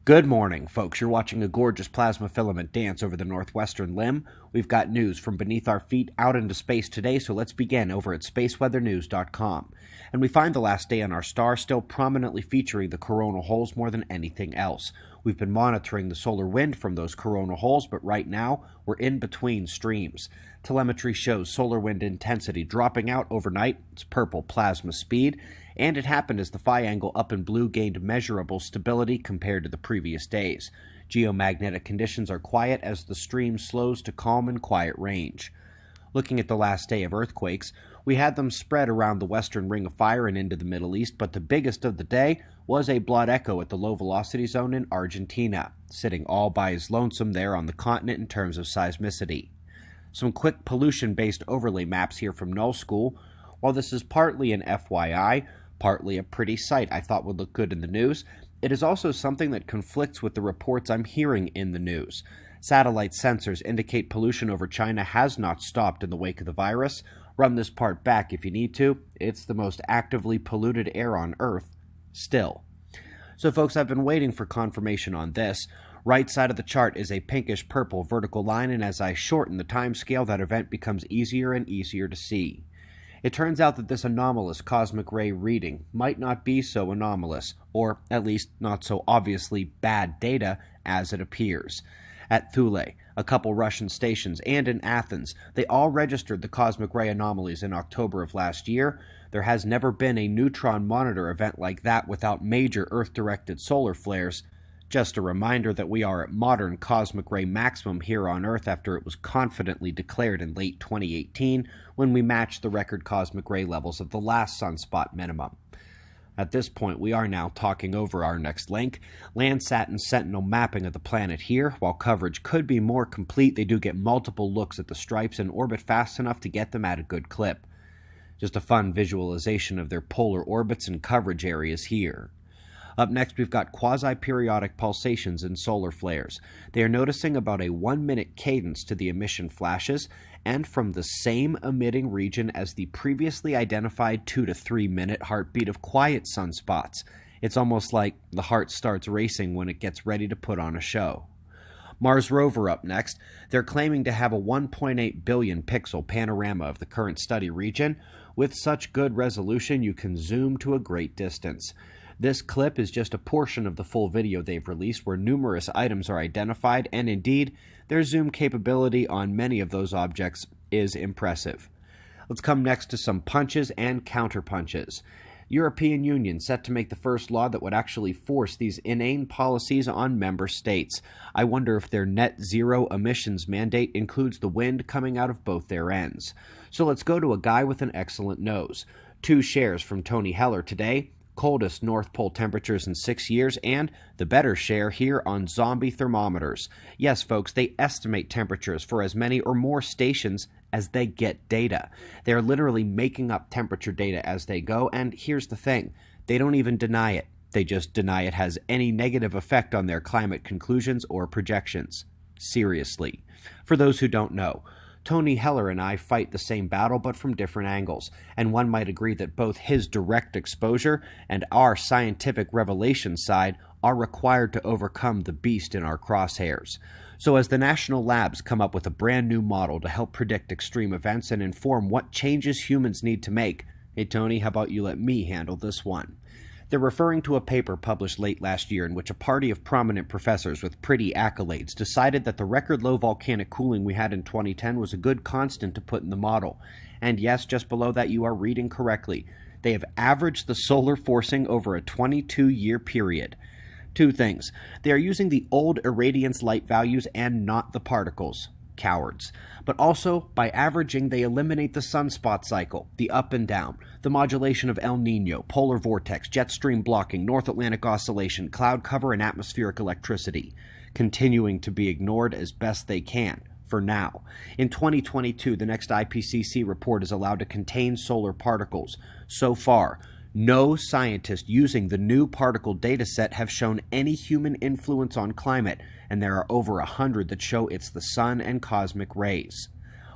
Good morning, folks. You're watching a gorgeous plasma filament dance over the northwestern limb. We've got news from beneath our feet out into space today, so let's begin over at spaceweathernews.com. And we find the last day on our star still prominently featuring the coronal holes more than anything else. We've been monitoring the solar wind from those coronal holes, but right now we're in between streams. Telemetry shows solar wind intensity dropping out overnight. It's purple plasma speed. And it happened as the phi angle up in blue gained measurable stability compared to the previous days. Geomagnetic conditions are quiet as the stream slows to calm and quiet range. Looking at the last day of earthquakes, we had them spread around the western ring of fire and into the Middle East, but the biggest of the day was a blood echo at the low velocity zone in Argentina, sitting all by his lonesome there on the continent in terms of seismicity. Some quick pollution-based overlay maps here from Null School. While this is partly an FYI, partly a pretty sight I thought would look good in the news, it is also something that conflicts with the reports I'm hearing in the news. Satellite sensors indicate pollution over China has not stopped in the wake of the virus. Run this part back if you need to. It's the most actively polluted air on Earth still. So folks, I've been waiting for confirmation on this. Right side of the chart is a pinkish-purple vertical line, and as I shorten the time scale, that event becomes easier and easier to see. It turns out that this anomalous cosmic ray reading might not be so anomalous, or at least not so obviously bad data as it appears. At Thule, a couple Russian stations, and in Athens, they all registered the cosmic ray anomalies in October of last year. There has never been a neutron monitor event like that without major Earth-directed solar flares. Just a reminder that we are at modern cosmic ray maximum here on Earth after it was confidently declared in late 2018 when we matched the record cosmic ray levels of the last sunspot minimum. At this point, we are now talking over our next link. Landsat and Sentinel mapping of the planet here. While coverage could be more complete, they do get multiple looks at the stripes and orbit fast enough to get them at a good clip. Just a fun visualization of their polar orbits and coverage areas here. Up next, we've got quasi-periodic pulsations in solar flares. They are noticing about a 1-minute cadence to the emission flashes, and from the same emitting region as the previously identified 2 to 3 minute heartbeat of quiet sunspots. It's almost like the heart starts racing when it gets ready to put on a show. Mars rover up next. They're claiming to have a 1.8 billion pixel panorama of the current study region. With such good resolution, you can zoom to a great distance. This clip is just a portion of the full video they've released where numerous items are identified, and indeed, their zoom capability on many of those objects is impressive. Let's come next to some punches and counterpunches. European Union set to make the first law that would actually force these inane policies on member states. I wonder if their net zero emissions mandate includes the wind coming out of both their ends. So let's go to a guy with an excellent nose. 2 shares from Tony Heller today. Coldest North Pole temperatures in 6 years, and the better share here on zombie thermometers. Yes, folks, they estimate temperatures for as many or more stations as they get data. They are literally making up temperature data as they go, and here's the thing. They don't even deny it. They just deny it has any negative effect on their climate conclusions or projections. Seriously. For those who don't know, Tony Heller and I fight the same battle but from different angles, and one might agree that both his direct exposure and our scientific revelation side are required to overcome the beast in our crosshairs. So as the national labs come up with a brand new model to help predict extreme events and inform what changes humans need to make, hey Tony, how about you let me handle this one? They're referring to a paper published late last year in which a party of prominent professors with pretty accolades decided that the record low volcanic cooling we had in 2010 was a good constant to put in the model. And yes, just below that you are reading correctly. They have averaged the solar forcing over a 22-year period. 2 things. They are using the old irradiance light values and not the particles. Cowards. But also, by averaging, they eliminate the sunspot cycle, the up and down, the modulation of El Nino, polar vortex, jet stream blocking, North Atlantic oscillation, cloud cover, and atmospheric electricity, continuing to be ignored as best they can, for now. In 2022, the next IPCC report is allowed to contain solar particles. So far, no scientists using the new particle dataset have shown any human influence on climate, and there are over 100 that show it's the sun and cosmic rays.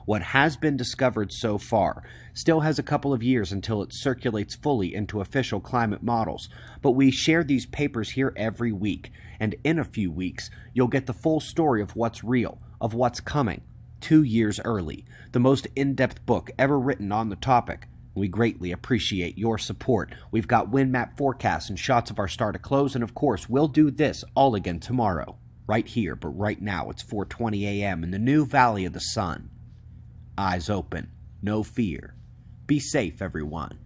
What has been discovered so far still has a couple of years until it circulates fully into official climate models, but we share these papers here every week, and in a few weeks, you'll get the full story of what's real, of what's coming, 2 years early, the most in-depth book ever written on the topic. We greatly appreciate your support. We've got wind map forecasts and shots of our star to close, and of course, we'll do this all again tomorrow. Right here, but right now it's 4:20 a.m. in the new Valley of the Sun. Eyes open, no fear. Be safe, everyone.